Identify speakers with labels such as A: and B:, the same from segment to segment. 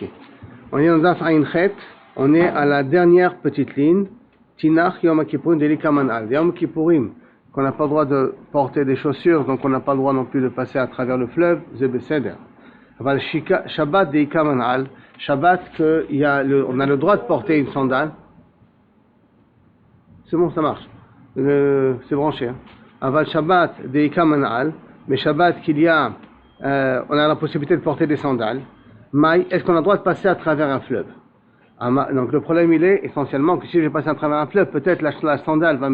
A: Ok. On est dans Daf Ayin Chet, on est à la dernière petite ligne. Tinach Yom Kippourim Delika Manal. Yom Kippourim, qu'on n'a pas le droit de porter des chaussures, donc on n'a pas le droit non plus de passer à travers le fleuve, Zebeseder. Shabbat Delika Manal. Shabbat, on a le droit de porter une sandale. C'est bon, ça marche. C'est branché. Hein. Aval Shabbat Delika Manal. Mais Shabbat qu'il y a, on a la possibilité de porter des sandales. Maï, est-ce qu'on a le droit de passer à travers un fleuve? Donc le problème il est essentiellement que si je passe à travers un fleuve, peut-être la sandale va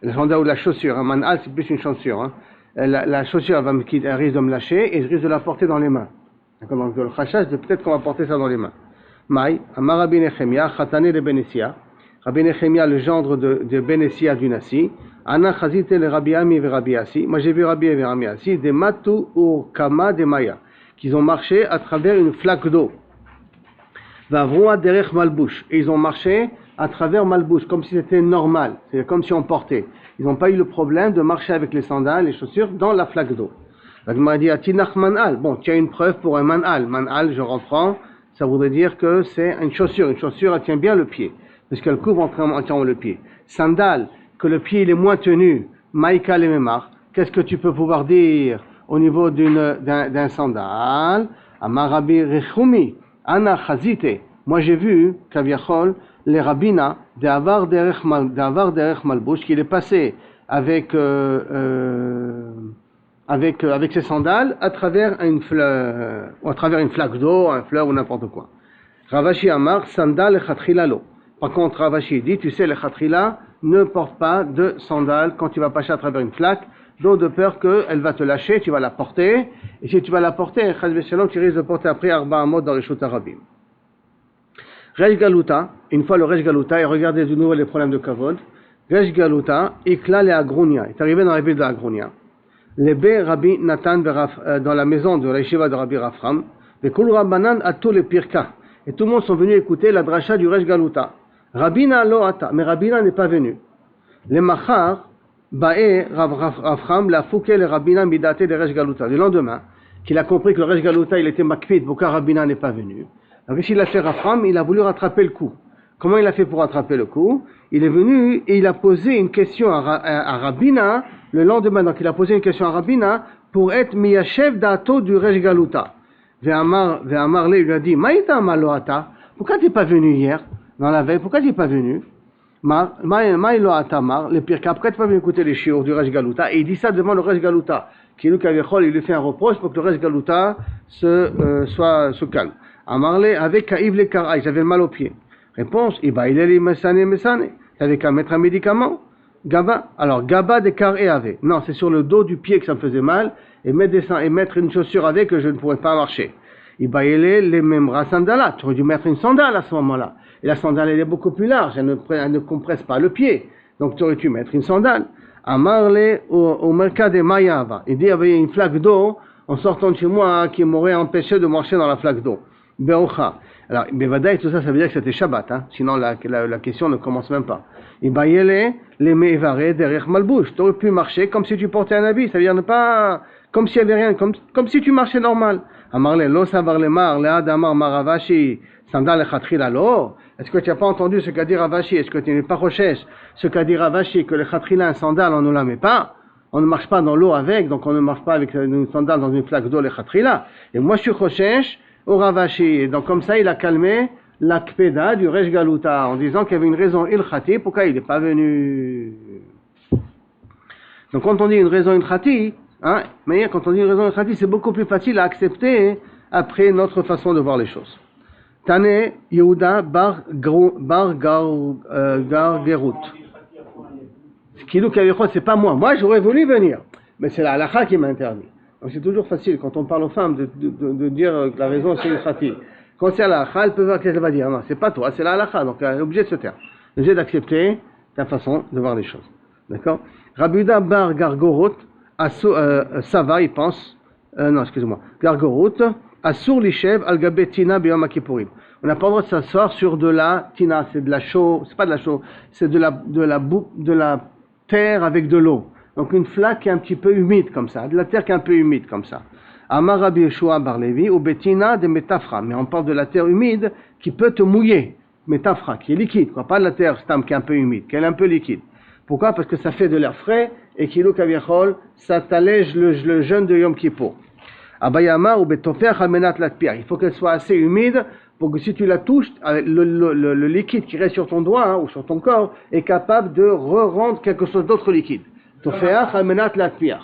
A: la sandale ou la chaussure, un manal c'est plus une chaussure, hein. La chaussure elle risque de me lâcher et je risque de la porter dans les mains. Donc le chachash, peut-être qu'on va porter ça dans les mains. Maï, Amar Rabbi Nechemia, Chatané de Benessia, Rabbi Nechemia le gendre de Benessia du Nassi, Ana Chazite le Rabbi Ami et Rabbi Assi, moi j'ai vu Rabbi et Rabbi Assi, des Matu ou Kama de Maya, qu'ils ont marché à travers une flaque d'eau. Vavroa derech malbouche. Et ils ont marché à travers malbouche, comme si c'était normal. C'est comme si on portait. Ils n'ont pas eu le problème de marcher avec les sandales, les chaussures, dans la flaque d'eau. Donc, il m'a dit, Atinach manal. Bon, tu as une preuve pour un manal. Manal, je reprends, ça voudrait dire que c'est une chaussure. Une chaussure, elle tient bien le pied. Parce qu'elle couvre entièrement le pied. Sandale, que le pied, il est moins tenu. Maïka le memar. Qu'est-ce que tu peux pouvoir dire au niveau d'un sandal? Amarabi rechumi. Ana chazite. Moi j'ai vu, Kaviachol, les rabbina, d'Avar derech malbouche, qu'il est passé avec ses sandales à travers une flaque d'eau, un fleuve ou n'importe quoi. Ravashi Amar, sandal et chatrila lo. Par contre, Ravashi dit, tu sais, le chatrila ne porte pas de sandales quand tu vas passer à travers une flaque, d'eau de peur qu'elle va te lâcher, tu vas la porter, et si tu vas la porter, tu risques de porter après Arba Amot dans les Shut Arabim. Resh Galuta, une fois le Resh Galuta, et regardez de nouveau les problèmes de Kavod, Resh Galuta, Ikla le Agrounia, est arrivé dans la ville de Agrounia. Les Bé Rabbi Nathan dans la maison de la Yeshiva de Rabbi Rafram, les Kul Rabbanan à tous les Pirka, et tout le monde sont venus écouter la dracha du Resh Galuta. Rabbina lo ata, mais Rabbina n'est pas venu. Les Machar, Bae Rafram la fouké le Rabbina midate de Resh Galuta. Le lendemain, qu'il a compris que le Resh Galuta il était makpid, pourquoi Rabbina n'est pas venu. Donc ici il a fait Rafram, il a voulu rattraper le coup. Comment il a fait pour rattraper le coup? Il est venu et il a posé une question à Rabbina le lendemain. Donc il a posé une question à Rabbina pour être miyachev d'ato du Resh Galuta. Ve'amar le lui a dit, Maïta maloata, pourquoi tu n'es pas venu hier, dans la veille, pourquoi tu n'es pas venu? Maïlo atamar, le pire cas, pourquoi tu n'es pas venu écouter les chiours du Resh Galuta? Et il dit ça devant le Resh Galuta. Qui est il lui fait un reproche pour que le Resh Galuta se calme. Amarle avec Kaïv le Karaï, j'avais mal au pied. Réponse, Ibaïleli mesane. T'avais qu'à mettre un médicament. Gaba, alors Gaba de Karé avait. Non, c'est sur le dos du pied que ça me faisait mal, et mettre une chaussure avec que je ne pourrais pas marcher. Ibaïleli les memra sandala. Tu aurais dû mettre une sandale à ce moment-là. Et la sandale, elle est beaucoup plus large, elle ne compresse pas le pied. Donc tu aurais dû mettre une sandale. Amarle au mercat de Mayava. Il dit, il y avait une flaque d'eau en sortant de chez moi qui m'aurait empêché de marcher dans la flaque d'eau. Beocha. Alors, Bevada et tout ça, ça veut dire que c'était Shabbat, hein? Sinon la question ne commence même pas. Ibayele, les meivare derrière malbouche. Tu aurais pu marcher comme si tu portais un habit, ça veut dire ne pas, comme s'il n'y avait rien, comme si tu marchais normal. Amarle, lo savar le mar, le adamar maravashi, sandal chatrila lo. Est-ce que tu n'as pas entendu ce qu'a dit Ravashi? Est-ce que tu n'es pas recherche ce qu'a dit Ravashi, que le chatrila, un sandal, on ne la met pas? On ne marche pas dans l'eau avec, donc on ne marche pas avec une sandale dans une flaque d'eau, le chatrila. Et moi, je suis recherche au Ravashi. Donc comme ça, il a calmé l'akpeda du Resh Galuta en disant qu'il y avait une raison ilchati, pourquoi il n'est pas venu. Donc quand on dit une raison ilchati, hein, mais quand on dit une raison ilchati, c'est beaucoup plus facile à accepter après notre façon de voir les choses. Tane Yehuda bar Gargerut. C'est pas moi. Moi, j'aurais voulu venir, mais c'est la halakha qui m'a interdit. Donc c'est toujours facile quand on parle aux femmes de dire que la raison c'est ilchati. Quand c'est la halakha, elle peut voir qu'elle va dire. Non, c'est pas toi, c'est la halakha. Donc elle est obligée de se taire. Elle est obligée d'accepter ta façon de voir les choses. D'accord? Rabuda bar Gargerut, ça va, il pense. Non, excusez-moi. Gargerut. Asur lishev al gabet tina biyom kippurim. On n'a pas le droit de s'asseoir sur de la tina, c'est de la chaux, c'est pas de la chaux, c'est de la terre avec de l'eau. Donc une flaque qui est un petit peu humide comme ça, de la terre qui est un peu humide comme ça. Amar Rabbi Yeshua bar Levi ou Betina de Metafra. Mais on parle de la terre humide qui peut te mouiller. Metafra, qui est liquide, quoi. Pas la terre stam qui est un peu humide, qui est un peu liquide. Pourquoi? Parce que ça fait de l'air frais et Kilou Kaviachol, ça t'allège le jeûne de Yom Kippour. Abayama ou Betofer Almenat Latpia. Il faut qu'elle soit assez humide pour que si tu la touches, le liquide qui reste sur ton doigt ou sur ton corps est capable de re-rendre quelque chose d'autre liquide. Tofer Almenat Latpia.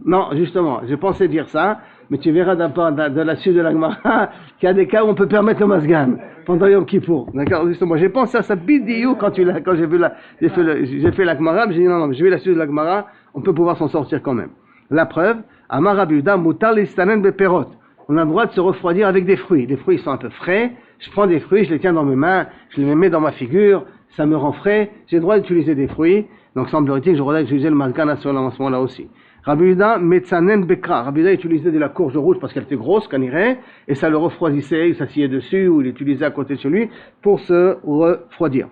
A: Non, justement, j'ai pensé dire ça, mais tu verras de la suite de la Gemara qu'il y a des cas où on peut permettre le masgan pendant Yom Kippour. D'accord, justement, j'ai pensé à ça bidiou quand j'ai fait la Gemara, j'ai dit non, je vais la suite de la Gemara, on peut pouvoir s'en sortir quand même. La preuve, Amar Rabbi Yehuda mutar listanen beperot. On a le droit de se refroidir avec des fruits. Les fruits sont un peu frais, je prends des fruits, je les tiens dans mes mains, je les mets dans ma figure, ça me rend frais, j'ai le droit d'utiliser des fruits, donc semblerait-il que j'aurais le droit d'utiliser le masgan à ce moment-là aussi. Rabbi Yehuda metzanen bekra. Rabbi Yehuda utilisait de la courge rouge parce qu'elle était grosse, qu'on irait, et ça le refroidissait, il s'asseyait dessus, ou il l'utilisait à côté de chez lui pour se refroidir.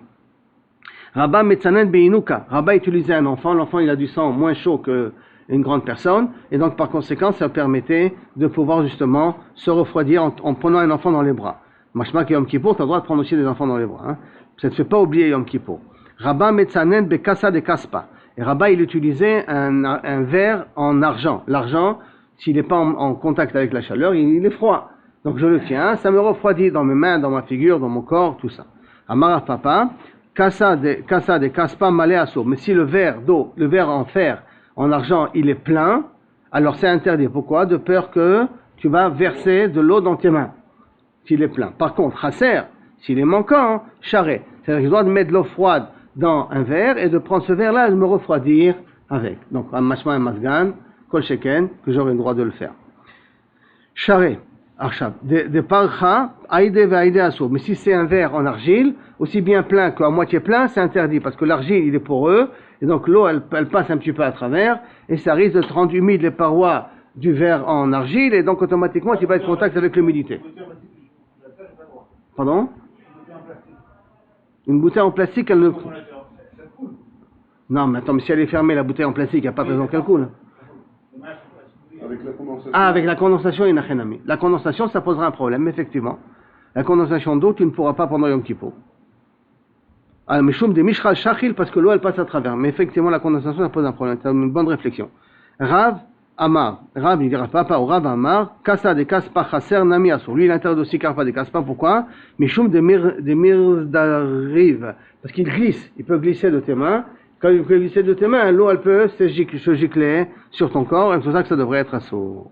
A: Rabba metzanen beinuka. Rabba utilisait un enfant, l'enfant il a du sang moins chaud qu'une grande personne, et donc par conséquent ça permettait de pouvoir justement se refroidir en prenant un enfant dans les bras. Machma que Yom Kippour, tu as le droit de prendre aussi des enfants dans les bras. Hein. Ça ne te fait pas oublier Yom Kippour. Rabba metzanen bekasa de kaspa. Et Rabba, il utilisait un verre en argent. L'argent, s'il n'est pas en contact avec la chaleur, il est froid. Donc je le tiens, ça me refroidit dans mes mains, dans ma figure, dans mon corps, tout ça. Amara papa, kasa de kaspa malé asso. Mais si le verre d'eau, le verre en fer, en argent, il est plein, alors c'est interdit. Pourquoi? De peur que tu vas verser de l'eau dans tes mains, s'il est plein. Par contre, chasser, s'il est manquant, charret. C'est-à-dire que je dois mettre de l'eau froide dans un verre et de prendre ce verre-là et de me refroidir avec. Donc, un mashma et masgan, kol sheken, que j'aurai le droit de le faire. Charret, archab, de parcha, aïde ve aïde asso. Mais si c'est un verre en argile, aussi bien plein qu'à moitié plein, c'est interdit parce que l'argile, il est poreux, et donc l'eau, elle passe un petit peu à travers, et ça risque de te rendre humide les parois du verre en argile, et donc automatiquement, tu vas être en contact avec l'humidité. Pardon? Une bouteille en plastique, elle ne... Non, mais attends, mais si elle est fermée, la bouteille en plastique, il n'y a pas de raison qu'elle coule.
B: Avec la condensation.
A: Ah, avec la condensation, il n'y a rien à mettre. La condensation, ça posera un problème, effectivement. La condensation d'eau, tu ne pourras pas pendant Yom Kippour. Ah, mais choum de mishral shachil, parce que l'eau, elle passe à travers. Mais effectivement, la condensation, ça pose un problème. C'est une bonne réflexion. Rav Amar. Rav, il dira papa ou Rav Amar. Kasa de kaspa chaser nami asur. Lui, il interdit aussi karpa de kaspa. Pourquoi? Mais choum de mirdariv. Parce qu'il glisse. Il peut glisser de tes mains. Quand il peut glisser de tes mains, l'eau, elle peut se gicler sur ton corps. Et c'est pour ça que ça devrait être assourd.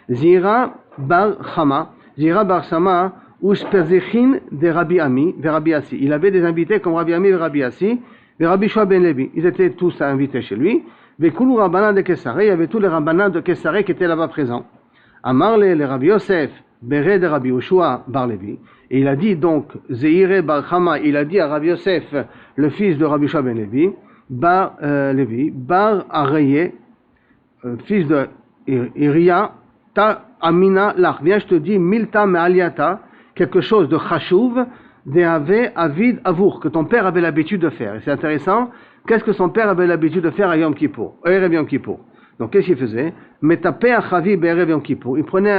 A: Zira bar chama. Zira bar chama. Ushpezechin de Rabbi Ami, de Rabbi Assi. Il avait des invités comme Rabbi Ami et Rabbi Assi, et Rabbi Shua ben Levi. Ils étaient tous invités chez lui. Vekulu Rabbanan de Kessaré, il y avait tous les Rabbanan de Kessaré qui étaient là-bas présents. Amarle, le Rabbi Yosef, Bere de Rabbi Yoshua bar Levi. Et il a dit donc, Zeire bar Chama, il a dit à Rabbi Yosef, le fils de Rabbi Shua ben Levi, bar Levi, bar Areye, fils de Iria, ta Amina lach. Viens, je te dis, Milta me aliata, quelque chose de chashuv, d'ave avid avour, que ton père avait l'habitude de faire. Et c'est intéressant, qu'est-ce que son père avait l'habitude de faire à Yom Kippour, Erev Yom Kippour. Donc qu'est-ce qu'il faisait? Metapé achavi be'erev Yom Kippour. Il prenait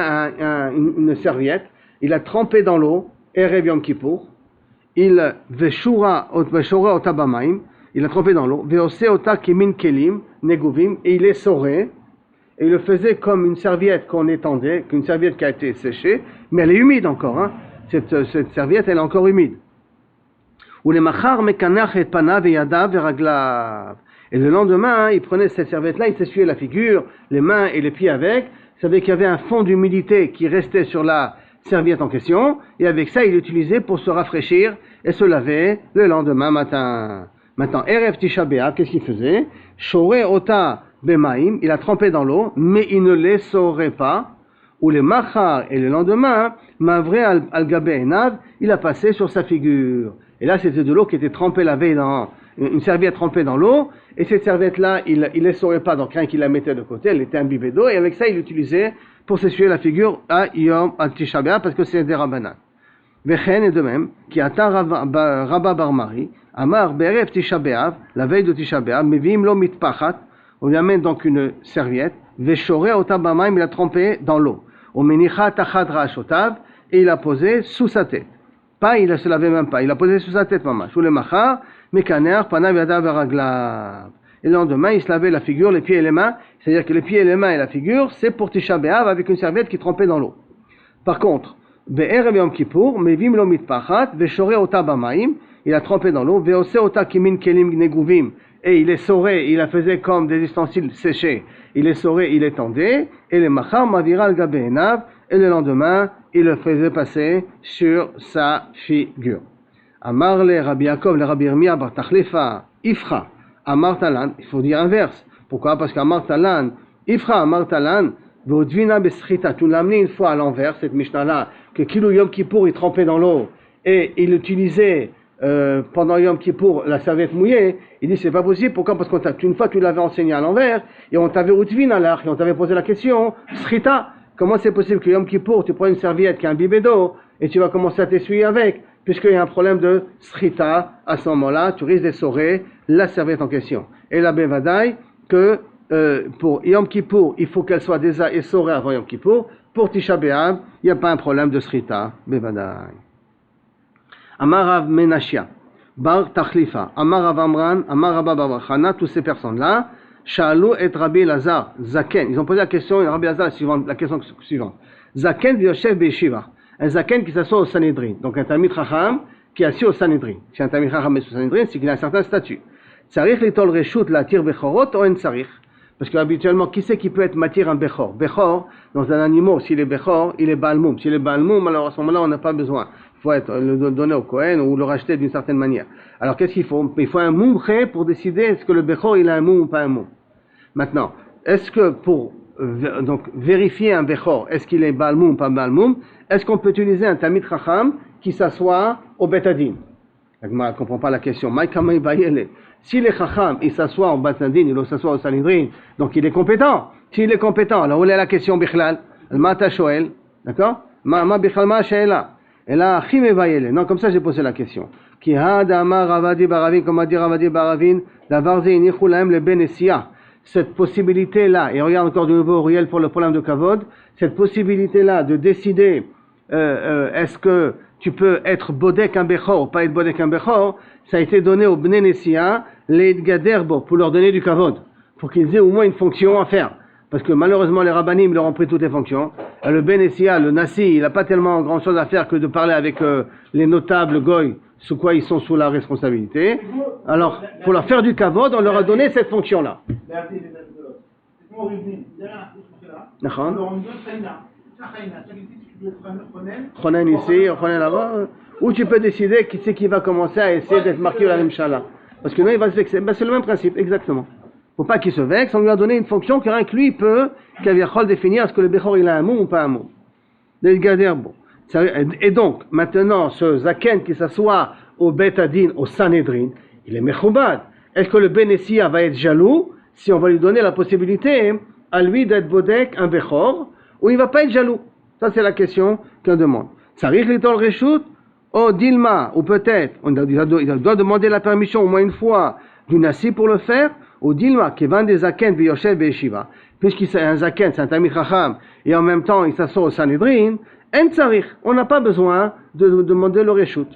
A: une serviette, il la trempait dans l'eau, Erev Yom Kippour, il veshura otabamaim, il la trempait dans l'eau, veose ota kimin kelim, neguvim, et il essorait, et il le faisait comme une serviette qu'on étendait, qu'une serviette qui a été séchée, mais elle est humide encore, hein. Cette serviette, elle est encore humide. Et le lendemain, il prenait cette serviette-là, il s'essuyait la figure, les mains et les pieds avec. Il savait qu'il y avait un fond d'humidité qui restait sur la serviette en question, et avec ça, il l'utilisait pour se rafraîchir et se laver le lendemain matin. Maintenant, Erev Tisha B'Av, qu'est-ce qu'il faisait? Shoré ota bemaim, il a trempé dans l'eau, mais il ne les saurait pas. Ou les machar, et le lendemain, mavré al-gabé enav, il a passé sur sa figure. Et là, c'était de l'eau qui était trempée la veille dans une serviette trempée dans l'eau, et cette serviette-là, il ne saurait pas, donc rien qu'il la mettait de côté, elle était imbibée d'eau, et avec ça, il l'utilisait pour s'essuyer la figure à Yom Tisha B'Av, parce que c'est des rabbanan. Vechen est de même, qui attend Rabba Bar Mari, Amar Be'erev Tisha B'Av, la veille de Tisha B'Av, Mevim lo mitpachat, On lui amène donc une serviette. Veshore otabamaim, il a trempé dans l'eau. Au menicha tachad ra'ashotav, et il a posé sous sa tête. Pas, il ne se lavait même pas. Il a posé sous sa tête, maman. Sous le machar, mekaner, panav yadav veraglav. Et le lendemain, il se lavait la figure, les pieds et les mains. C'est-à-dire que les pieds et les mains et la figure, c'est pour Tisha B'Av avec une serviette qui trempait dans l'eau. Par contre, Be'erev Yom Kippour, Mevim lo mitpachat, Veshore ota bamaim, il a trempé dans l'eau, Veose ota kimin kelim neguvim, et il les saurait, il la faisait comme des ustensiles séchés. Il les saurait, il les tendait, et les machar mavira al gabe enav, et le lendemain, il le faisait passer sur sa figure. Amar le Rabbi Yaakov, le Rabbi Yirmiyah bar Tachlefa, Ifra, Amar Talan, il faut dire inverse. Pourquoi? Parce qu'Amar Talan, Ifra Amar Talan, Vodvina Besrita, tu l'as amené une fois à l'envers, cette Mishnah-là, que Kilo Yom Kippour, il trempait dans l'eau, et il utilisait pendant Yom Kippour la serviette mouillée. Il dit c'est pas possible. Pourquoi? Parce qu'une fois tu l'avais enseigné à l'envers, et on t'avait Utvina là, et on t'avait posé la question, Srita, comment c'est possible que Yom Kippour, tu prends une serviette qui a un bibé d'eau, et tu vas commencer à t'essuyer avec, puisqu'il y a un problème de Srita, à ce moment-là, tu risques d'essorer la serviette en question. Et la Bevadaï, que pour Yom Kippour, il faut qu'elle soit déjà essorée avant Yom Kippour. Pour Tisha B'Av, il n'y a pas un problème de Srita, Bevadaï. Amarav Menashia, Bar Tachlifa, Amarav Amran, Amarav Babachana, toutes ces personnes-là, Shalou et Rabbi Lazar, Zaken, ils ont posé la question, Rabbi Lazar, la question suivante. Zaken Yoshev Be'eshiva, un Zaken qui s'assoit au Sanhedrin, donc un Talmid Chacham qui est assis au Sanhedrin. Si un Talmid Chacham est au Sanhedrin, c'est qu'il a un certain statut. Tsarich litol reshut la tir bechorot ou en tsarich? Parce qu'habituellement, qui c'est qui peut être matir un bechor? Bechor, dans un animal, s'il est bechor, il est balmoum. S'il est balmoum, alors à ce moment-là, on n'a pas besoin. Il faut le donner au Kohen ou le racheter d'une certaine manière. Alors qu'est-ce qu'il faut? Il faut un moumché pour décider est-ce que le bechor, il a un moum ou pas un moum. Maintenant, est-ce que pour donc vérifier un bechor, est-ce qu'il est balmoum ou pas balmoum, est-ce qu'on peut utiliser un tamid chacham qui s'assoit au betadin? Je ne comprends pas la question. Si les chacham, il s'assoit en betadin, il s'assoit au Sanhedrin, donc il est compétent. S'il est compétent, alors où est la question bichlal? Mata shoel, d'accord? Ma bichlal ma sheela. Et là, non, comme ça j'ai posé la question. Qui had amar Ravadi Baravin, comme a dit Ravadi Baravin, davar ze inichu lahem le benesia. Cette possibilité-là, et regarde encore de nouveau Auriel pour le problème de Kavod, cette possibilité-là de décider est-ce que tu peux être bodek un bechor ou pas être bodek un bechor, ça a été donné au Bnei Nessia, les Gaderbo, pour leur donner du Kavod, pour qu'ils aient au moins une fonction à faire. Parce que malheureusement les rabbanim leur ont pris toutes les fonctions. Le Ben Nessia, le Nassi, il n'a pas tellement grand chose à faire que de parler avec les notables goy, sous quoi ils sont sous la responsabilité. Alors, pour leur faire du kavod, on leur a donné cette fonction-là. Chonen ici, Chonen là-bas. Ou tu peux décider qui c'est qui va commencer à essayer d'être marqué à la Rimshala. Parce que non, il va se vexer. Ben, c'est le même principe, exactement. Faut pas qu'il se vexe, on lui a donné une fonction que rien que lui peut, qu'Aviachol définir est-ce que le Bechor il a un mot ou pas un mot. Bon. Et donc, maintenant, ce Zaken qui s'assoit au Bet Adin, au Sanhedrin, il est Mechoubad. Est-ce que le Benessia va être jaloux si on va lui donner la possibilité à lui d'être Bodek, un Bechor, ou il va pas être jaloux? Ça, c'est la question qu'on demande. Sarich Litol Reshut, ou Dilma, ou peut-être, il doit demander la permission au moins une fois du Nassi pour le faire, ou Dilma, qui vend des Zaken, Yoshev Be'eshiva, puisqu'il est un Zaken, c'est un Tamid Chacham, et en même temps il s'assoit au Sanhedrin, en tsarich, on n'a pas besoin de demander le Reshut.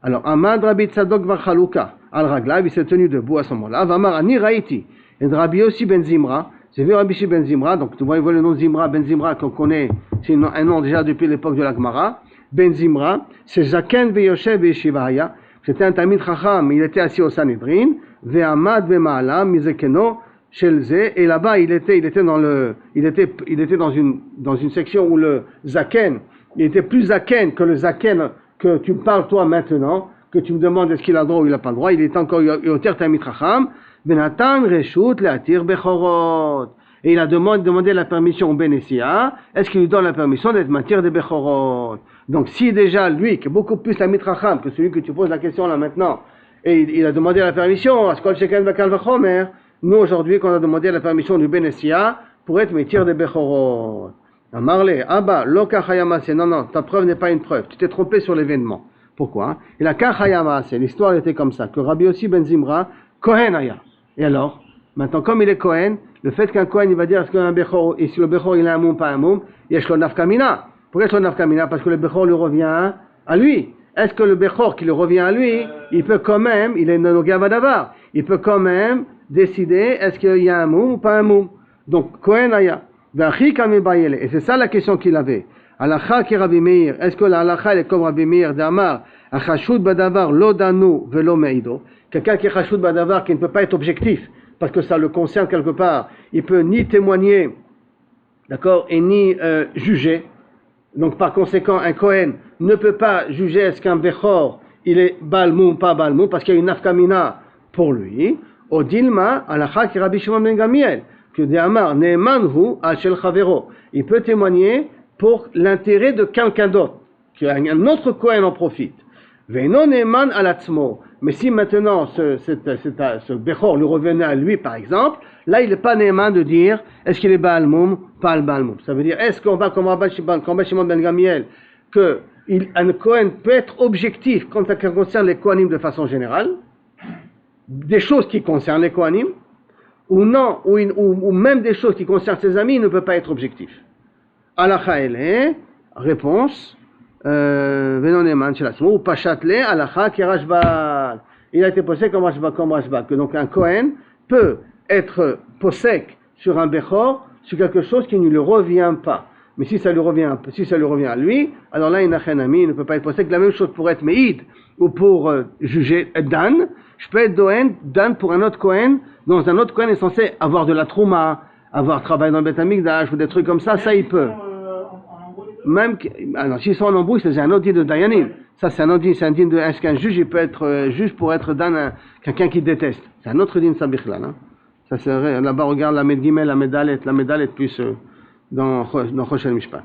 A: Alors, Amad Rabbi Tzadok var Chaluka, al Raglav, il s'est tenu debout à ce moment-là, Vamar Ani Raiti, et Rabbi Yossi ben Zimra, j'ai vu Rabbi Yossi ben Zimra, donc tu vois le nom Zimra, ben Zimra qu'on connaît, c'est un nom déjà depuis l'époque de la Gemara, ben Zimra, c'est Zaken Yoshev Be'eshivaya, c'était un Tamid Chacham, il était assis au Sanhedrin, Ve'amad ve'ma'ala mizekeno shelze, et là-bas il était dans une section où le Zaken, il était plus Zaken que le Zaken que tu me parles toi maintenant, que tu me demandes est-ce qu'il a le droit ou il n'a pas le droit, il est encore yoter Tamid Chacham, Benatan reshut le'atir bechorot, et il a demandé la permission au Benessia, est-ce qu'il lui donne la permission d'être matir des bechorot? Donc si déjà lui, qui est beaucoup plus Tamid Chacham que celui que tu poses la question là maintenant, et il a demandé la permission à Skol Sheken Vakal Vachomer, nous aujourd'hui qu'on a demandé la permission du Benessia pour être matir des bechorot. Amarle, Abba, Loka Hayamase, non, ta preuve n'est pas une preuve, tu t'es trompé sur l'événement. Pourquoi? Et la Kachayamase, l'histoire était comme ça, que Rabbi Yossi ben Zimra, Kohen Aya. Et alors, Maintenant, comme il est Kohen, le fait qu'un Kohen, il va dire est-ce qu'un Bechor, et si le Bechor il a un moum, pas un moum, yesh lo nafkamina. Pourquoi yesh lo nafkamina? Parce que le Bechor lui revient à lui. Est-ce que le Bechor qui lui revient à lui, il peut quand même, il est nonogam vadavar, il peut quand même décider est-ce qu'il y a un moum ou pas un moum? Donc, Kohen aya. Et c'est ça la question qu'il avait. Alacha ki Rabbi Meir, est-ce que la halacha est comme Rabbi Meir d'Amar, achashud badavar lo danu velo meido? Quelqu'un qui est chashud badavar, qui ne peut pas être objectif, parce que ça le concerne quelque part, il peut ni témoigner, d'accord, et ni juger. Donc par conséquent, un Kohen ne peut pas juger est-ce qu'un Bechor, il est balmou ou pas balmou, parce qu'il y a une nafkamina pour lui. Au dilma, alacha ki Rabbi Shimon ben Gamiel, que d'Amar ne'emanhu ashel chavero. Il peut témoigner pour l'intérêt de quelqu'un d'autre, qu'un autre Kohen en profite. Ve'no ne'eman alatzmo. Mais si maintenant ce Bechor lui revenait à lui, par exemple, là il n'est pas néman de dire est-ce qu'il est Baal Moum, pas le Baal Moum. Ça veut dire est-ce qu'on va comme Rabbi Shimon ben Gamiel qu'un Kohen peut être objectif quand ça concerne les Kohanim de façon générale, des choses qui concernent les Kohanim, ou non, ou même des choses qui concernent ses amis, il ne peut pas être objectif. Alacha ele, réponse. Ou Pachatle, Alacha, qui Rashbak. Il a été posé comme Rashbak. Que donc un Kohen peut être posek sur un Bechor, sur quelque chose qui ne lui revient pas. Mais si ça lui revient à lui, alors là, il ne peut pas être posek. La même chose pour être Meïd, ou pour juger Dan. Je peux être Dan pour un autre Kohen, dont un autre Kohen est censé avoir de la trouma, avoir travaillé dans le Beth Amikdash, ou des trucs comme ça il peut. Même alors s'ils sont en embrouille, c'est un autre din de Dayanim. Ça c'est un autre din, c'est un din de est-ce qu'un juge il peut être juge pour être dan quelqu'un qui déteste. C'est un autre din sabichlal. Hein. Ça c'est là-bas regarde la Medgimel, la Medalet plus dans Choshel Mishpat.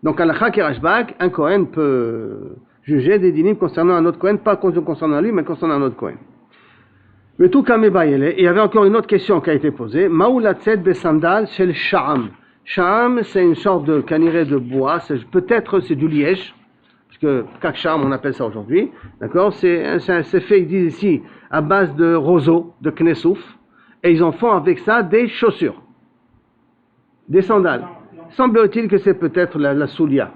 A: Donc Alacha ki Rashbak, un Kohen peut juger des dinim concernant un autre Kohen, pas concernant lui, mais concernant un autre Kohen. Mais tout comme il y avait encore une autre question qui a été posée. Maou latzet besandal shel sha'am. Sha'am, c'est une sorte de caniret de bois, peut-être c'est du liège, parce que kaksham on appelle ça aujourd'hui, d'accord, c'est fait, ils disent ici, à base de roseau, de knessouf, et ils en font avec ça des chaussures, des sandales. Semble-t-il que c'est peut-être la soulia.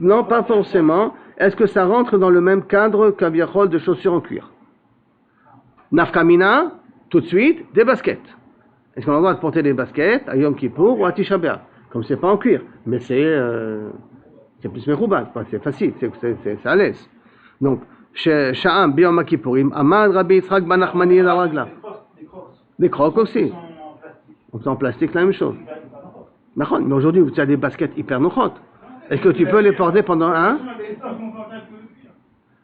A: Non, pas forcément. Est-ce que ça rentre dans le même cadre qu'un viachol de chaussures en cuir? Nafkamina, tout de suite, des baskets. Est-ce qu'on a le droit de porter des baskets à Yom Kippour ou à Tisha B'Av? Comme c'est pas en cuir, mais c'est plus meroubat, c'est facile, c'est à l'aise. Donc, Sha'am B'Yom Kippourim, Amad Rabbi Yitzhak ben Nachmani la Ragla. Des crocs aussi. On en plastique, la même chose. Mais aujourd'hui, tu as des baskets hyper nochot. Est-ce que tu peux les porter pendant un?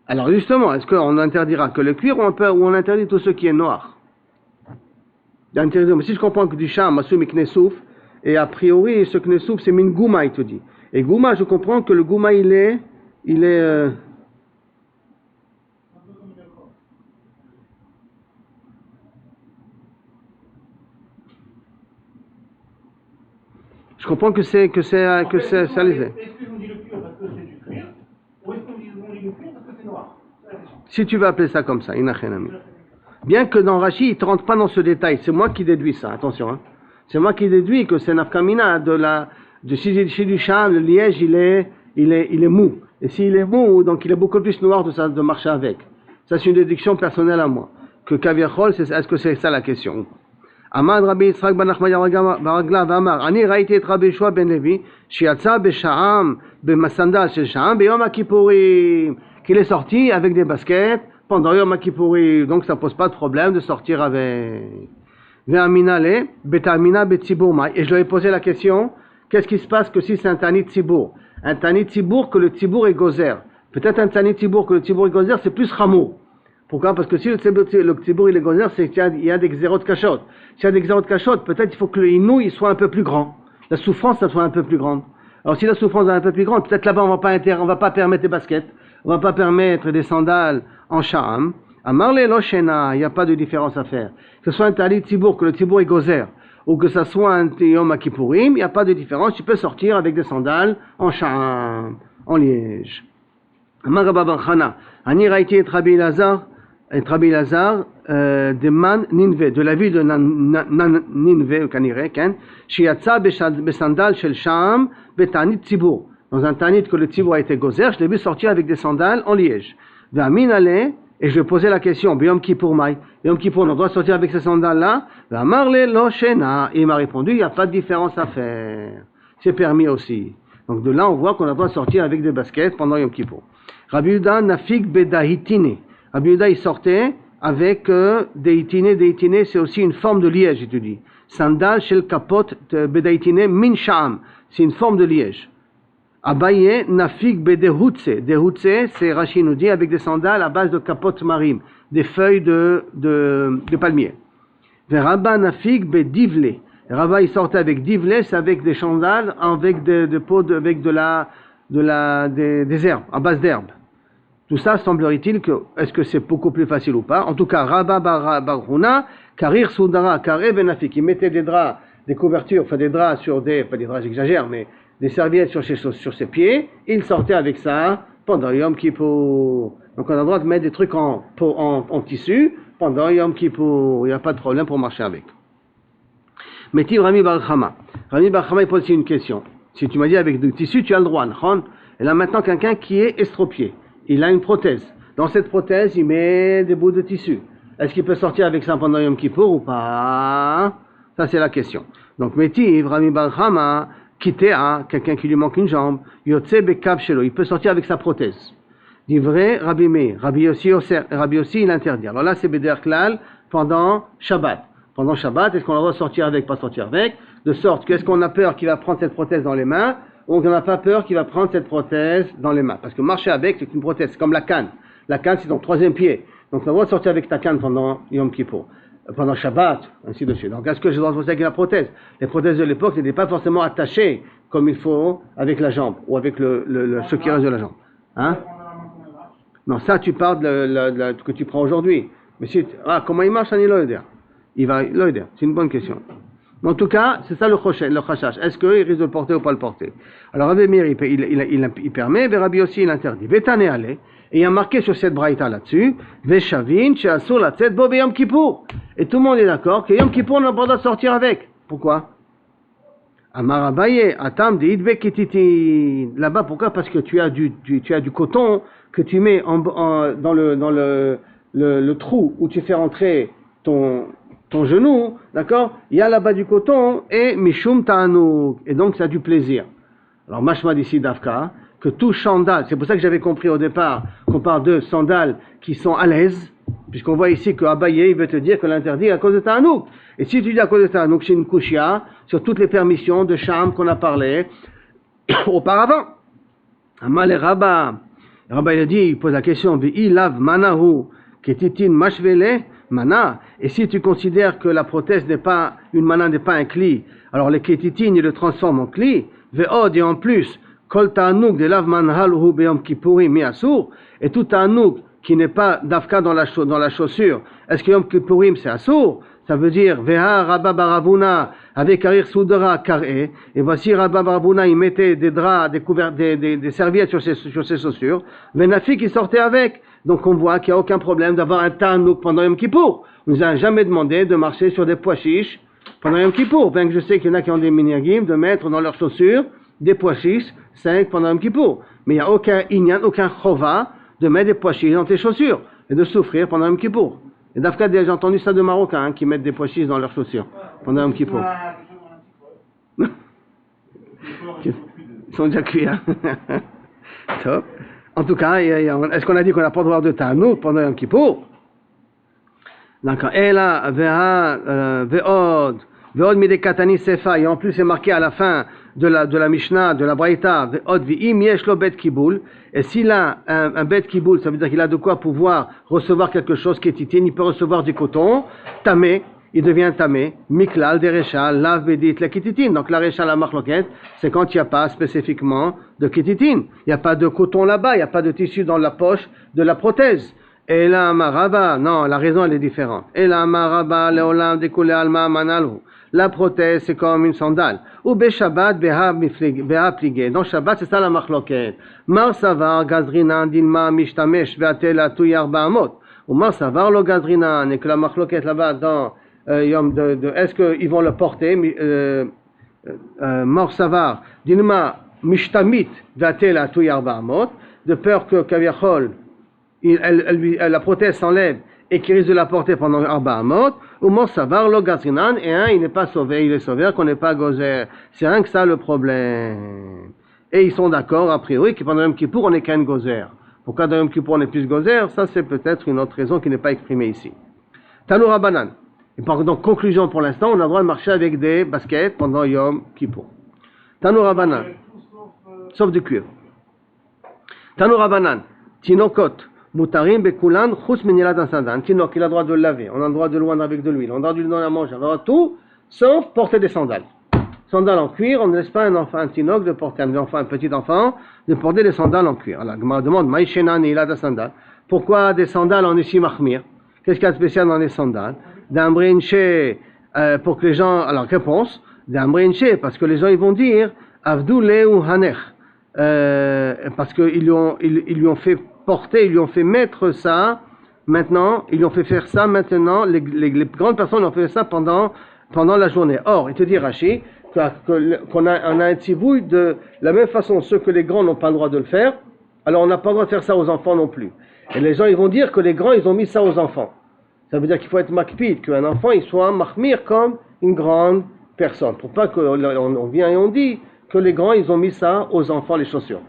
A: Alors justement, est-ce qu'on interdira que le cuir ou on interdit tout ce qui est noir? Mais si je comprends que du sham, assoumi knessouf, et a priori, ce knessouf, c'est min gouma, il te dit. Et gouma, je comprends que le gouma, il est je comprends que c'est ça les est.
B: Est-ce que vous dites le cuir parce que c'est du cuir, ou est-ce que vous dites le cuir parce que c'est noir?
A: Si tu veux appeler ça comme ça, inachenami. Bien que dans Rashi, il ne te rentre pas dans ce détail. C'est moi qui déduis ça, attention. Hein. C'est moi qui déduis que c'est nafkamina chez du sham, le liège, il est mou. Et s'il est mou, donc il est beaucoup plus noir de marcher avec. Ça, c'est une déduction personnelle à moi. Que kaviachol, est-ce que c'est ça la question? Amad Rabbi Yitzhak ben Nachman baragla v'amar, Ani raïti et Rabbi Shua ben Levi, shiatza b'sha'am, b'masandal shel sha'am, b'yom kippourim, qu'il est sorti avec des baskets, pendant Yom Kippourim, donc ça pose pas de problème de sortir avec. Ve'aminale, betamina betzibur. Et je lui ai posé la question, qu'est-ce qui se passe que si c'est un tanit tzibour? Un tanit tzibour que le tzibour est gozer. Peut-être un tanit tzibour que le tzibour est gozer, c'est plus rameau. Pourquoi? Parce que si le tzibour il est gozer, c'est qu'il y a des xérot cachot. S'il y a des xérot cachot, peut-être il faut que le inou il soit un peu plus grand. La souffrance, ça soit un peu plus grande. Alors si la souffrance est un peu plus grande, peut-être là-bas on va pas permettre des baskets, on va pas permettre des sandales en sha'am. Amarle lo shena, il n'y a pas de différence à faire. Que ce soit un talit tzibour, que le tzibour est gozer, ou que ce soit un yom kippourim, il n'y a pas de différence. Tu peux sortir avec des sandales en sha'am, en liège. Amar Rabba bar Chana, ani raïti et Rabbi Elazar, et Rabbi Lazar de Man Ninve, de la ville de Ninve, au Caniré, Shiatsa Besandal Shel Sham Betanit Tzibur. Dans un tanit que le Tzibur a été gozer, je l'ai vu sortir avec des sandales en liège. Ve'amin ale, et je lui ai posé la question, Yom Kippour Mai, Yom Kippour, on doit sortir avec ces sandales-là? Ve'amarle lo shena, et il m'a répondu, il n'y a pas de différence à faire. C'est permis aussi. Donc de là, on voit qu'on doit sortir avec des baskets pendant Yom Kippour. Rabbi Yehuda Nafik Bedahitine. Rabbi Yehuda, il sortait avec des hitine, c'est aussi une forme de liège, je te dis. Sandal shel kapot Bedahitine min sha'am, c'est une forme de liège. Abaye Nafik Bedehutse. Dehutse, c'est Rashi nous dit, avec des sandales à base de capote marim, des feuilles de palmier. Rabba Nafik Bedivle. Rabba, il sortait avec divle, c'est avec des sandales, avec des herbes, à base d'herbes. Tout ça, semblerait-il que, est-ce que c'est beaucoup plus facile ou pas? En tout cas, Rabba Barhuna, Karir Soudara, Kare Benafik, il mettait des draps, des couvertures, enfin des draps sur pas des draps, j'exagère, mais des serviettes sur ses pieds, il sortait avec ça pendant Yom Kippour. Donc on a le droit de mettre des trucs en tissu pendant Yom Kippour, il n'y a pas de problème pour marcher avec. Metiv Rami Barchama. Rami Barchama, il pose aussi une question. Si tu m'as dit avec du tissu, tu as le droit. Et là maintenant, quelqu'un qui est estropié, il a une prothèse. Dans cette prothèse, il met des bouts de tissu. Est-ce qu'il peut sortir avec ça pendant Yom Kippour ou pas? Ça, c'est la question. Donc, Metiv Rami Barchama, Kitea, quelqu'un qui lui manque une jambe, Yotse Bekav Shelo, il peut sortir avec sa prothèse. Dit vrai, Rabbi Meir. Rabbi aussi, il interdit. Alors là, c'est Beder Klal pendant Shabbat. Pendant Shabbat, est-ce qu'on doit sortir avec, pas sortir avec? De sorte que, est-ce qu'on a peur qu'il va prendre cette prothèse dans les mains, ou qu'on n'a pas peur qu'il va prendre cette prothèse dans les mains? Parce que marcher avec, c'est une prothèse, c'est comme la canne. La canne, c'est ton troisième pied. Donc, on doit sortir avec ta canne pendant Yom Kippour, pendant Shabbat, ainsi de suite. Donc, est-ce que je dois sortir avec la prothèse? Les prothèses de l'époque n'étaient pas forcément attachées comme il faut avec la jambe, ou avec ce qui reste de la jambe. Hein? Non, ça, tu parles que tu prends aujourd'hui. Mais si, comment il marche, Ani Loïder? Il va l'aider. C'est une bonne question. En tout cas, c'est ça le chashash. Est-ce qu'il risque de le porter ou pas le porter? Alors, Rabbi Meir, il permet, mais Rabbi aussi, il interdit. Vetane ale, et il y a marqué sur cette braïta là-dessus, Veshavin, she'asur latzet bo beyom Kippour. Et tout le monde est d'accord que Yom Kippour, on n'a pas le droit de sortir avec. Pourquoi? Amar Abaye, atam de idbe kititi. Là-bas, pourquoi? Parce que tu as du coton que tu mets dans le trou où tu fais rentrer ton genou, d'accord? Il y a là-bas du coton et mishum ta'anouk, et donc ça a du plaisir. Alors mashma d'ici d'Afka, que tout sandal, c'est pour ça que j'avais compris au départ qu'on parle de sandales qui sont à l'aise, puisqu'on voit ici que Abaye, il veut te dire que l'interdit est à cause de ta'anouk. Et si tu dis à cause de ta'anouk, c'est une kushia sur toutes les permissions de Sham qu'on a parlé auparavant. Amal et Rabba, il dit, il pose la question, V'i lav manahu ketitin mashvele mana, et si tu considères que la prothèse n'est pas, une mana n'est pas un cli, alors les kétitines, ils le transforment en cli, ve'od, et en plus, kol ta'anouk de lav manhaluhu be'yom kippourim mi'asur, et tout ta'anouk qui n'est pas d'afka dans la chaussure, est-ce que yom kippourim c'est asur? Ça veut dire, ve'a rabba baravuna, avec karir soudara karé, et voici rabba baravuna, il mettait des draps, des serviettes sur ses chaussures, ve'nafik, il sortait avec. Donc on voit qu'il n'y a aucun problème d'avoir un ta'anouk pendant Yom Kippour. On nous a jamais demandé de marcher sur des pois chiches pendant Yom Kippour. Bien que je sais qu'il y en a qui ont des minhagim de mettre dans leurs chaussures des pois chiches secs pendant Yom Kippour. Mais il n'y a aucun inyan, aucun chova de mettre des pois chiches dans tes chaussures et de souffrir pendant Yom Kippour. Et d'Afka, j'ai entendu ça de Marocains qui mettent des pois chiches dans leurs chaussures pendant Yom Kippour. Ils sont déjà cuits, hein? Top. En tout cas, est-ce qu'on a dit qu'on n'a pas le droit de ta'anouk pendant Yom Kippour? D'accord. Et là, ve'od midekatani sefa, et en plus c'est marqué à la fin de la Mishnah, de la Braïta, ve'od vi'im yesh lo bet kiboul, et s'il a un bet kiboul, ça veut dire qu'il a de quoi pouvoir recevoir quelque chose qui est titine, il peut recevoir du coton, tamé, il devient tamé, miklal, derecha, lav bedit, la kititine. Donc la recha, la marloquette, c'est quand il n'y a pas spécifiquement de kititine. Il n'y a pas de coton là-bas, il n'y a pas de tissu dans la poche de la prothèse. Et la maraba, non, la raison elle est différente. Et la maraba, leolam, découlé alma, manalu. La prothèse, c'est comme une sandale. Ou be Shabbat, beha pligé. Dans Shabbat, c'est ça la marloquette. Mar savar, gazrina, dilma, mishtamesh, ve'atel, atuyar, ba'amot. ou Mar Savar lo Gazrinan, et que la marloquette là-bas dans Yom est-ce qu'ils vont le porter, Mar Savar, Dinma Mishtamit Vatel Atu Arba'amot, de peur que Kaviachol, la prothèse s'enlève et qu'il risque de la porter pendant Arba'amot, ou Mar Savar lo Gazrinan, et il n'est pas sauvé, il est sauvé, qu'on n'est pas gozer. C'est rien que ça le problème. Et ils sont d'accord, a priori, que pendant Yom Kippour, on n'est qu'un gozer. Pourquoi dans Yom Kippour, on est plus gozer? Ça, c'est peut-être une autre raison qui n'est pas exprimée ici. Tanou Rabbanan. Et donc, conclusion pour l'instant, on a le droit de marcher avec des baskets pendant Yom Kippour. Tanou Rabbanan. Sauf du cuir. Tanou Rabbanan. Tinokot. Mutarim bekulan chus menilat asadan. Tinok, il a le droit de le laver. On a le droit de le loindre avec de l'huile. On a le droit de lui donner à manger. On a le droit de tout, sauf porter des sandales. Sandales en cuir, on ne laisse pas un enfant, un tinok, de porter un petit enfant, de porter des sandales en cuir. Alors, je demande, Maïshena Nila da sandales. Pourquoi des sandales en Essi Mahmir? Qu'est-ce qu'il y a de spécial dans les sandales? D'Ambrinche, pour que les gens, alors réponse, d'Ambrinche, parce que les gens ils vont dire, Avdoule ou Hanech, parce qu'ils lui ont fait porter, ils lui ont fait mettre ça, maintenant, ils lui ont fait faire ça maintenant, les grandes personnes lui ont fait ça pendant la journée. Or, il te dit Rashi, qu'on a un tzivouille de la même façon, ceux que les grands n'ont pas le droit de le faire, alors on n'a pas le droit de faire ça aux enfants non plus. Et les gens ils vont dire que les grands ils ont mis ça aux enfants. Ça veut dire qu'il faut être makpid, qu'un enfant il soit mahmir comme une grande personne. Pour pas qu'on vient et on dit que les grands ils ont mis ça aux enfants, les chaussures.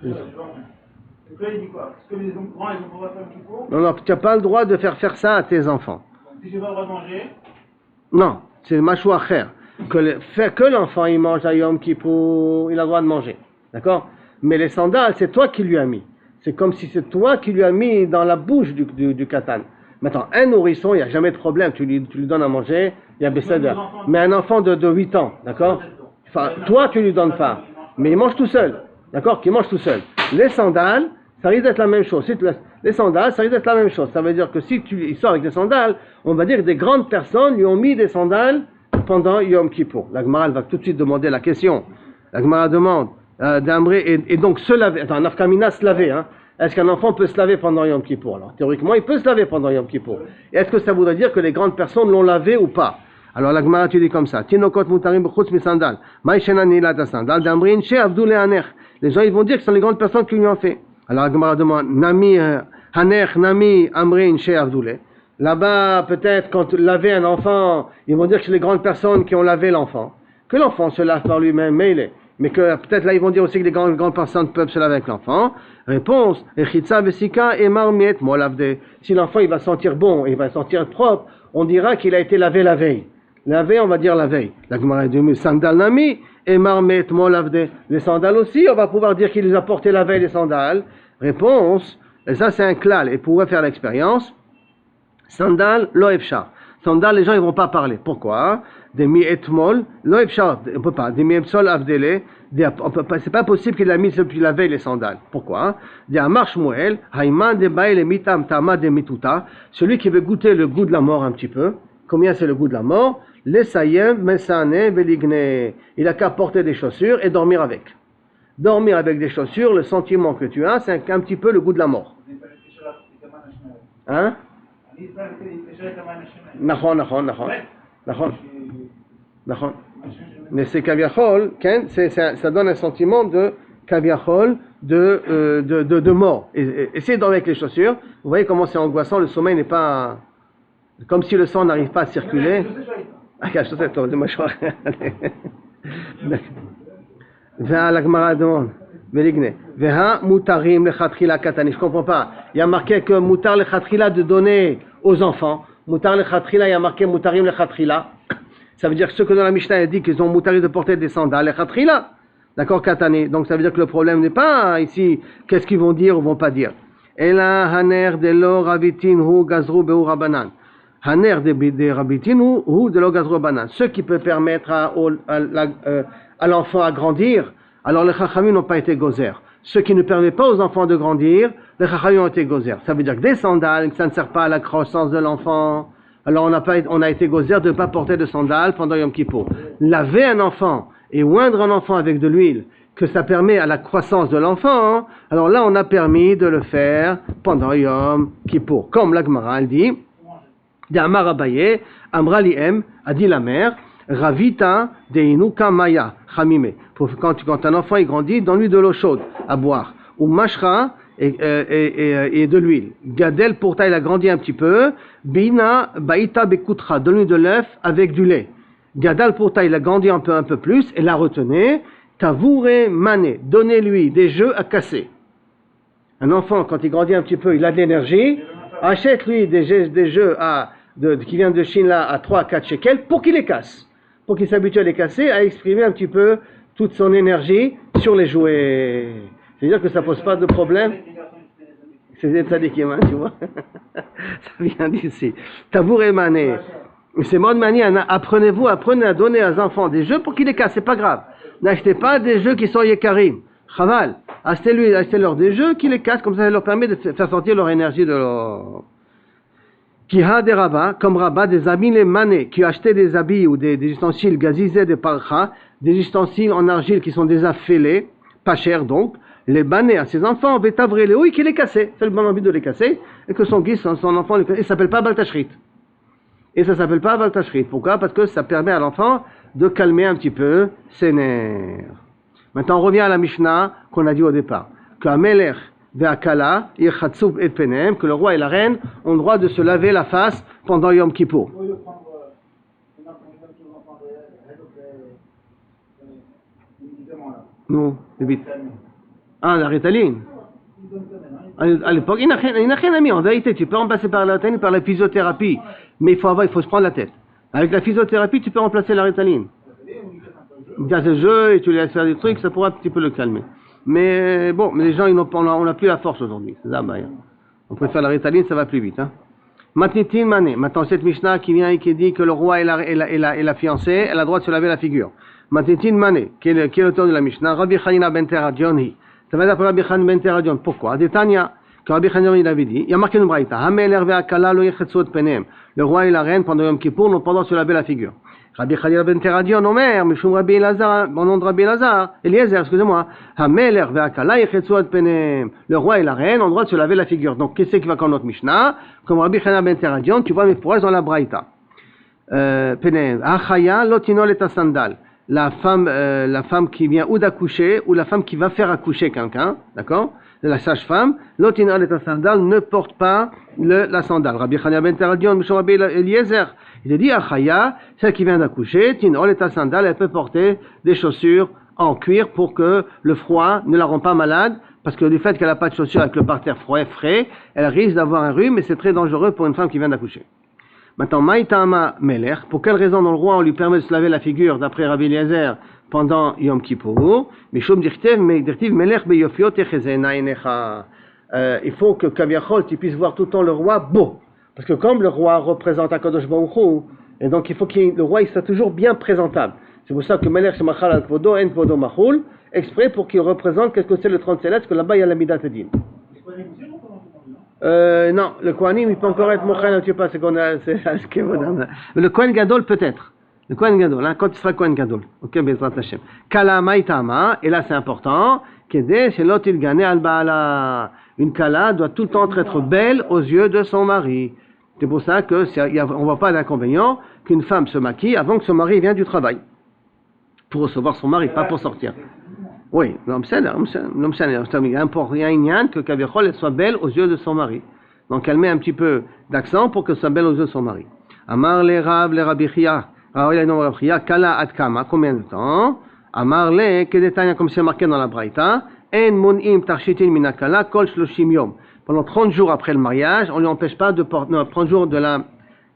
B: Et là, il dit quoi? Est-ce que les grands ils ont le droit de faire un kippour?
A: Non, tu n'as pas le droit de faire ça à tes enfants.
B: Si j'ai pas le droit de manger?
A: Non, c'est machou acher. Que l'enfant il mange à Yom Kippour, il a le droit de manger. D'accord? Mais les sandales, c'est toi qui lui as mis. C'est comme si c'est toi qui lui as mis dans la bouche du katan. Maintenant, un nourrisson, il n'y a jamais de problème. Tu lui donnes à manger, il y a Besséder. Mais un enfant de 8 ans, d'accord? Enfin, toi, tu lui donnes pas. Mais il mange tout seul. D'accord? Qu'il mange tout seul. Les sandales, ça risque d'être la même chose. Les sandales, ça risque d'être la même chose. Ça veut dire que si il sort avec des sandales, on va dire que des grandes personnes lui ont mis des sandales pendant Yom Kippour. La Gemara va tout de suite demander la question. La Gemara demande et donc se laver. Attends, Nafkamina se laver. Hein. Est-ce qu'un enfant peut se laver pendant Yom Kippour? Alors théoriquement, il peut se laver pendant Yom Kippour. Et est-ce que ça voudrait dire que les grandes personnes l'ont lavé ou pas? Alors la Gemara tu dis comme ça. Tinokot mutarim b'chutz mi sandal. Ma'ishena nila da sandal. D'ambrin she avdou le'aner. Les gens ils vont dire que ce sont les grandes personnes qui lui ont fait. Alors la Gemara demande Nami haner nami amrin she avdou le. Là-bas, peut-être, quand laver un enfant, ils vont dire que c'est les grandes personnes qui ont lavé l'enfant. Que l'enfant se lave par lui-même, mais que peut-être là, ils vont dire aussi que les grandes personnes peuvent se laver avec l'enfant. Réponse, Echitza vesika et marmiet molavde. Si l'enfant, il va sentir bon, il va sentir propre, on dira qu'il a été lavé la veille. Lavé, on va dire la veille. La Gemara dit, sandal nami et marmiet molavde. Les sandales aussi, on va pouvoir dire qu'il les a porté la veille, les sandales. Réponse, et ça c'est un klal, et pour faire l'expérience, sandal lo efshar. Sandal, les gens ils vont pas parler. Pourquoi? Des mi etmol lo efshar. On peut pas. Des mi epsol avdele. C'est pas possible qu'il a mis depuis la veille les sandales. Pourquoi? Des amar Shmuel hayman de baile mitam tama de mituta. Celui qui veut goûter le goût de la mort un petit peu. Combien c'est le goût de la mort? Lesayem mesane veligne. Il a qu'à porter des chaussures et dormir avec. Dormir avec des chaussures, le sentiment que tu as, c'est un petit peu le goût de la mort. Hein? נכון. Mais c'est kaviachol, ça donne un sentiment de kaviachol, de mort. Essayez de dormir avec les chaussures. Vous voyez comment c'est angoissant, le sommeil n'est pas... Comme si le sang n'arrive pas à circuler. Ah, la chaussette, de mâchoire. Va la Gemara demande. Veha mutarim lechatchila katani. Je comprends pas. Il y a marqué que mutar lechatchila de donner aux enfants. Mutar lechatchila, il y a marqué mutarim lechatchila. Ça veut dire que ceux que dans la Mishnah a dit qu'ils ont mutarim de porter des sandales lechatchila. D'accord, katani. Donc ça veut dire que le problème n'est pas ici qu'est-ce qu'ils vont dire ou vont pas dire. Ela haner de lo rabitin hu gazru beu rabanan. Haner de rabitin hu de lo gazru banan. Ce qui peut permettre à l'enfant à grandir. Alors les chachamim n'ont pas été gozer. Ce qui ne permet pas aux enfants de grandir, les chachamim ont été gozer. Ça veut dire que des sandales, ça ne sert pas à la croissance de l'enfant. Alors on a été gozer de ne pas porter de sandales pendant Yom Kippour. Laver un enfant et oindre un enfant avec de l'huile que ça permet à la croissance de l'enfant, alors là on a permis de le faire pendant Yom Kippour. Comme la Gemara elle dit, d'Amar Abaye, Amra Liem, a dit la mère, Ravita deinu kamaya, chamime. Quand un enfant il grandit, donne-lui de l'eau chaude à boire. Ou mashra et de l'huile. Gadel pourta il a grandi un petit peu. Bina baita bekutra, donne-lui de l'œuf avec du lait. Gadal pourta il a grandi un peu plus et la retenez. Tavoure mané, donnez-lui des jeux à casser. Un enfant quand il grandit un petit peu, il a de l'énergie. Achète-lui des jeux qui viennent de Chine là à 3 à 4 shekels pour qu'il les casse. Pour qu'il s'habitue à les casser, à exprimer un petit peu toute son énergie sur les jouets. C'est-à-dire que ça pose pas de problème. C'est des tzadikim, hein, tu vois. Ça vient d'ici. Tabour et mané. C'est mode manie. Apprenez à donner aux enfants des jeux pour qu'ils les cassent. C'est pas grave. N'achetez pas des jeux qui sont yekarim. Chaval. Achetez-leur des jeux qui les cassent. Comme ça leur permet de faire sortir leur énergie de leur... Kiha des rabbins, comme rabbin, des habits les manés, qui achetaient des habits ou des ustensiles gazisés de parcha, des ustensiles en argile qui sont déjà fêlés, pas chers donc, les banés à ses enfants, bétavrer les houilles, qui les cassaient. C'est le bon envie de les casser, et que son enfant, il s'appelle pas Baltashrit. Et ça s'appelle pas Baltashrit. Pourquoi? Parce que ça permet à l'enfant de calmer un petit peu ses nerfs. Maintenant, on revient à la Mishnah qu'on a dit au départ. Que Amelech Ve'akala, Yechatsoub et Penem, que le roi et la reine ont le droit de se laver la face pendant Yom Kippour. Non, ah, la Ritaline. À l'époque, il n'a rien à mis. En vérité, tu peux remplacer par la Ritaline, par la physiothérapie. Mais il faut se prendre la tête. Avec la physiothérapie, tu peux remplacer la Ritaline. Il y a ce jeu et tu laisses faire des trucs, ça pourra un petit peu le calmer. Mais bon, les gens, on n'a plus la force aujourd'hui. C'est ça, bah, on préfère la Ritaline, ça va plus vite. Hein. Matnitin mané. Maintenant, cette Mishnah qui vient et qui dit que le roi et la fiancée, elle a le droit de se laver la figure. Matnitin mané, qui est l'auteur de la Mishnah, Rabbi Chanina ben Teradion. Ça va dire pour Rabbi Chanina ben Teradion. Pourquoi? Détania, que Rabbi Chanina il avait dit, il y a marqué une braïta. Hameler ve'akala lo yechetsu et penem. Le roi et la reine, pendant Yom Kippour, n'ont pas le droit de se laver la figure. Rabbi Chanina ben Teradion, Omer, Mishum Rabbi Elazar, mon nom de Rabbi Eliezer, excusez-moi. Hameler ve'akala yechetsu et penem. Le roi et la reine ont le droit de se laver la figure. Donc, qu'est-ce qui va comme notre Mishnah? Comme Rabbi Chanina ben Teradion, tu vois mes pourrages dans la braïta. Penem. Achaya lotinol et sandal. La femme qui vient ou d'accoucher, ou la femme qui va faire accoucher quelqu'un, d'accord? La sage-femme, l'otinal et sandal ne porte pas la sandale. Rabbi Chanina ben Teradion, Mishum Rabbi Eliezer, il a dit, Achaya, celle qui vient d'accoucher, tinol et sandal, elle peut porter des chaussures en cuir pour que le froid ne la rend pas malade, parce que du fait qu'elle n'a pas de chaussures avec le parterre frais, elle risque d'avoir un rhume et c'est très dangereux pour une femme qui vient d'accoucher. Maintenant, Maïtama Meler, pour quelle raison dans le roi on lui permet de se laver la figure d'après Rabbi Eliezer pendant Yom Kippour? Mishum dirtiv Meler beyofiot echezena enecha. Il faut que Kaviachol tu puisses voir tout le temps le roi beau, parce que comme le roi représente Akadosh Baruch Hu, et donc il faut que le roi il soit toujours bien présentable. C'est pour ça que Meler shemachal al kvodo en kvodo machul, exprès pour qu'il représente qu'est-ce que c'est le 30 céleste, parce que là-bas il y a la Midat Edin. Non, le Kohanim, il peut encore être Mochen, tu sais pas, c'est ce que le Kohen Gadol peut-être. Le Kohen Gadol, hein, quand il sera Kohen Gadol. Ok, Bezrat Hashem. Kala Maïtama, et là c'est important, Kede, Shelot Ilgane al Baala. Une Kala doit tout le temps être belle aux yeux de son mari. C'est pour ça que on ne voit pas d'inconvénient qu'une femme se maquille avant que son mari vienne du travail. Pour recevoir son mari, pas pour sortir. Oui, il y a une yann que Kaviachol soit belle aux yeux de son mari. Donc elle met un petit peu d'accent pour que soit belle aux yeux de son mari. Amar le Rav, le Rabbi Chia, Kala Adkama, combien de temps? Amar le Kedetanya, comme c'est marqué dans la Braïta, En Monim Tarshitin Minakala, Kol Shloshim Yom. Pendant 30 jours après le mariage, on ne lui empêche pas de porter, non, 30 jours de la,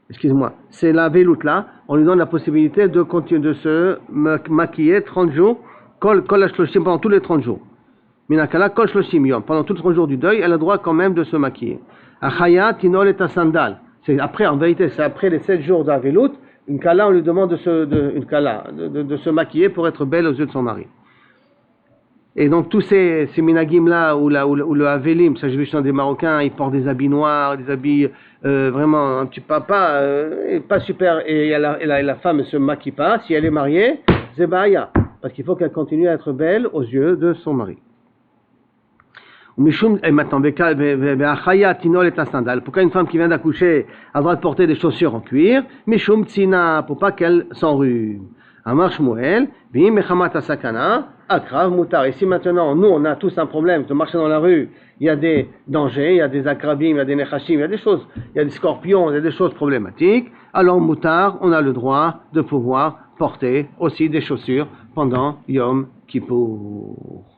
A: excusez-moi, c'est la veloute là, on lui donne la possibilité de continuer de se maquiller 30 jours, Kol Shloshim, pendant tous les 30 jours. Minakala, Kol Shloshim Yom. Pendant tous les 30 jours du deuil, elle a le droit quand même de se maquiller. Achaya, Tinol et Sandal. C'est après, en vérité, c'est après les 7 jours d'Avelout, une kala, on lui demande de se maquiller pour être belle aux yeux de son mari. Et donc tous ces minagim là, ou le Avelim, ça j'ai vu chez des Marocains, ils portent des habits noirs, des habits vraiment un petit pas super, et la femme ne se maquille pas, si elle est mariée, Zebaya. parce qu'il faut qu'elle continue à être belle aux yeux de son mari. Et maintenant, Tinol est un sandal. Pourquoi une femme qui vient d'accoucher a le droit de porter des chaussures en cuir? Mishum Tzina, pour pas qu'elle s'enrhume. Amar Shmuel, Bim Mechamat Asakana, Akrav Mutar. Ici maintenant, nous on a tous un problème de marcher dans la rue. Il y a des dangers, il y a des akrabim, il y a des nechashim, il y a des choses, il y a des scorpions, il y a des choses problématiques. Alors Mutar, on a le droit de pouvoir porter aussi des chaussures pendant Yom Kippour.